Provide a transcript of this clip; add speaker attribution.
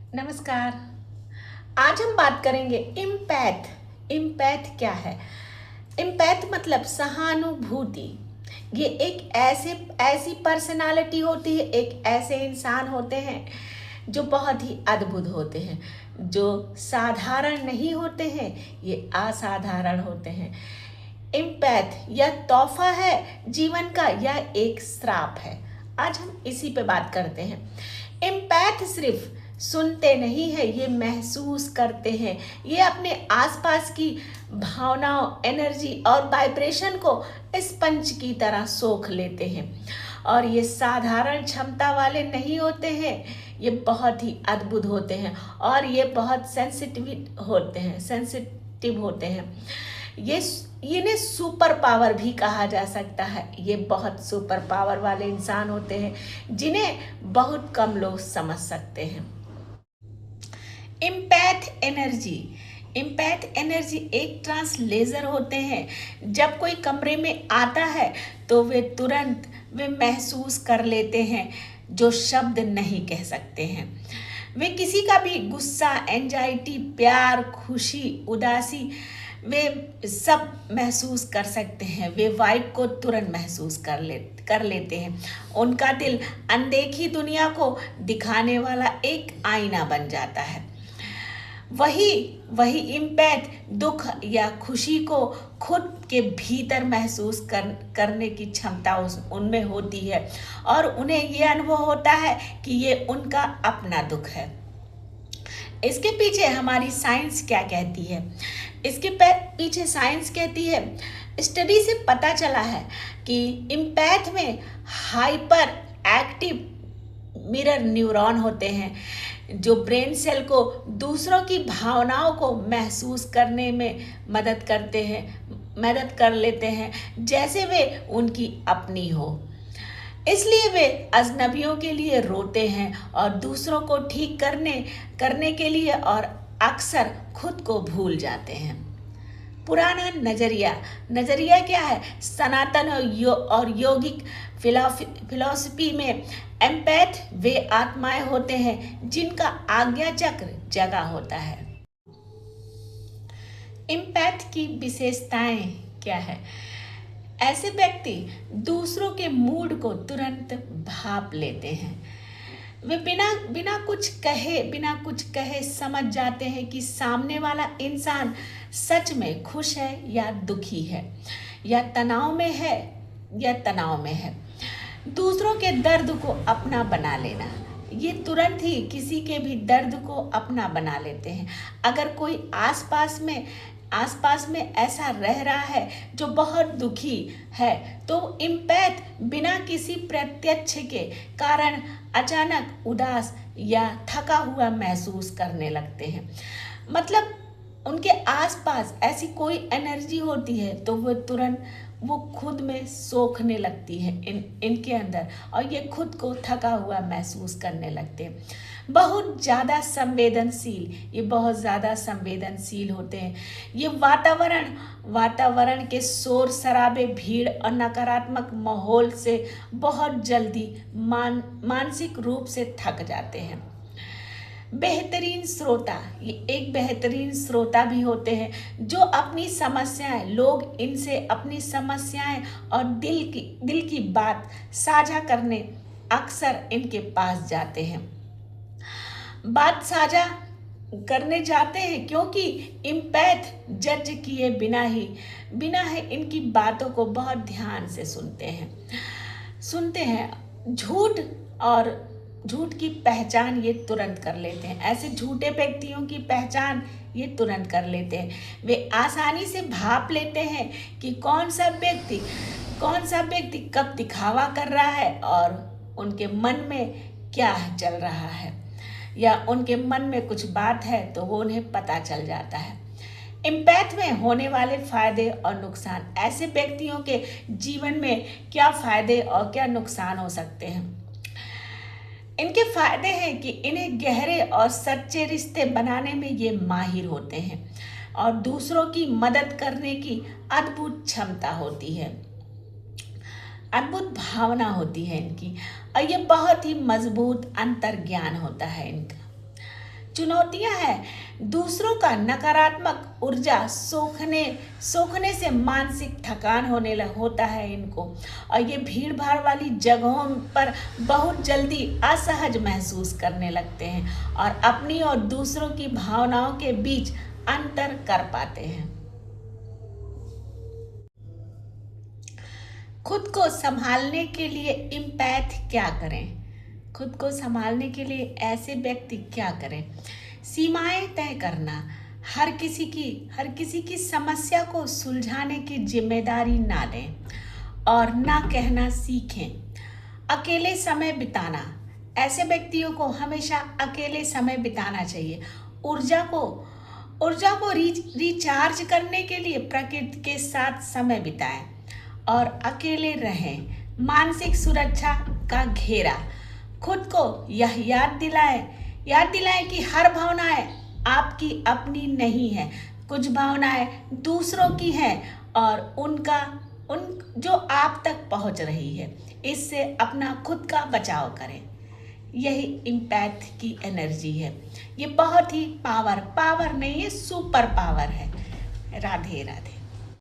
Speaker 1: नमस्कार। आज हम बात करेंगे इम्पैथ। इम्पैथ क्या है? इम्पैथ मतलब सहानुभूति। ये एक ऐसी पर्सनालिटी होती है, एक ऐसे इंसान होते हैं जो बहुत ही अद्भुत होते हैं, जो साधारण नहीं होते हैं, ये असाधारण होते हैं। इम्पैथ या तोहफा है जीवन का या एक श्राप है? आज हम इसी पे बात करते हैं। इम्पैथ सिर्फ सुनते नहीं है, ये महसूस करते हैं। ये अपने आसपास की भावनाओं, एनर्जी और वाइब्रेशन को स्पंज की तरह सोख लेते हैं। और ये साधारण क्षमता वाले नहीं होते हैं, ये बहुत ही अद्भुत होते हैं और ये बहुत सेंसिटिव होते हैं। ये इन्हें सुपर पावर भी कहा जा सकता है। ये बहुत सुपर पावर वाले इंसान होते हैं जिन्हें बहुत कम लोग समझ सकते हैं। इम्पैथ एनर्जी एक ट्रांसलेटर होते हैं। जब कोई कमरे में आता है तो वे तुरंत महसूस कर लेते हैं जो शब्द नहीं कह सकते हैं। वे किसी का भी गुस्सा, एंजाइटी, प्यार, खुशी, उदासी, वे सब महसूस कर सकते हैं। वे वाइब को तुरंत महसूस कर लेते हैं। उनका दिल अनदेखी दुनिया को दिखाने वाला एक आईना बन जाता है। वही इम्पैथ दुख या खुशी को खुद के भीतर महसूस करने की क्षमता उनमें होती है और उन्हें ये अनुभव होता है कि ये उनका अपना दुख है। इसके पीछे हमारी साइंस क्या कहती है? इसके पीछे साइंस कहती है, स्टडी से पता चला है कि इम्पैथ में हाइपर एक्टिव मिरर न्यूरॉन होते हैं जो ब्रेन सेल को दूसरों की भावनाओं को महसूस करने में मदद कर लेते हैं जैसे वे उनकी अपनी हो। इसलिए वे अजनबियों के लिए रोते हैं और दूसरों को ठीक करने के लिए और अक्सर खुद को भूल जाते हैं। पुराना नजरिया क्या है? सनातन और योगिक फिलॉसफी में एम्पैथ वे आत्माएं होते हैं जिनका आज्ञा चक्र जगा होता है। एम्पैथ की विशेषताएं क्या है? ऐसे व्यक्ति दूसरों के मूड को तुरंत भाप लेते हैं। वे बिना कुछ कहे समझ जाते हैं कि सामने वाला इंसान सच में खुश है या दुखी है, या तनाव में है। दूसरों के दर्द को अपना बना लेना, ये तुरंत ही किसी के भी दर्द को अपना बना लेते हैं। अगर कोई आसपास में ऐसा रह रहा है जो बहुत दुखी है तो इम्पैथ बिना किसी प्रत्यक्ष के कारण अचानक उदास या थका हुआ महसूस करने लगते हैं। मतलब उनके आसपास ऐसी कोई एनर्जी होती है तो वो खुद में सोखने लगती है इनके अंदर और ये खुद को थका हुआ महसूस करने लगते हैं। बहुत ज़्यादा संवेदनशील होते हैं। ये वातावरण के शोर शराबे, भीड़ और नकारात्मक माहौल से बहुत जल्दी मानसिक रूप से थक जाते हैं। बेहतरीन श्रोता भी होते हैं जो लोग इनसे अपनी समस्याएं और दिल की बात साझा करने अक्सर इनके पास जाते हैं। बात साझा करने जाते हैं क्योंकि इम्पैथ जज किए बिना ही इनकी बातों को बहुत ध्यान से सुनते हैं। झूठ की पहचान ये तुरंत कर लेते हैं। ऐसे झूठे व्यक्तियों की पहचान ये तुरंत कर लेते हैं। वे आसानी से भाप लेते हैं कि कौन सा व्यक्ति कब दिखावा कर रहा है और उनके मन में क्या चल रहा है, या उनके मन में कुछ बात है तो वो उन्हें पता चल जाता है। इम्पैथ में होने वाले फायदे और नुकसान, ऐसे व्यक्तियों के जीवन में क्या फायदे और क्या नुकसान हो सकते हैं। इनके फायदे हैं कि इन्हें गहरे और सच्चे रिश्ते बनाने में ये माहिर होते हैं और दूसरों की मदद करने की अद्भुत क्षमता होती है, अद्भुत भावना होती है इनकी, और ये बहुत ही मजबूत अंतर्ज्ञान होता है इनका। चुनौतियां हैं। दूसरों का नकारात्मक ऊर्जा सोखने से मानसिक थकान होता है इनको, और ये भीड़ भाड़ वाली जगहों पर बहुत जल्दी असहज महसूस करने लगते हैं और अपनी और दूसरों की भावनाओं के बीच अंतर कर पाते हैं। खुद को संभालने के लिए एम्पैथ क्या करें? खुद को संभालने के लिए ऐसे व्यक्ति क्या करें? सीमाएं तय करना। हर किसी की समस्या को सुलझाने की जिम्मेदारी ना लें और ना कहना सीखें। अकेले समय बिताना। ऐसे व्यक्तियों को हमेशा अकेले समय बिताना चाहिए। ऊर्जा को रिचार्ज करने के लिए प्रकृति के साथ समय बिताएं और अकेले रहें। मानसिक सुरक्षा का घेरा। खुद को यह याद दिलाएं कि हर भावनाएं आपकी अपनी नहीं है। कुछ भावनाएं दूसरों की हैं और उन जो आप तक पहुंच रही है। इससे अपना खुद का बचाव करें। यही एम्पैथ की एनर्जी है। ये बहुत ही पावर नहीं, ये सुपर पावर है। राधे राधे।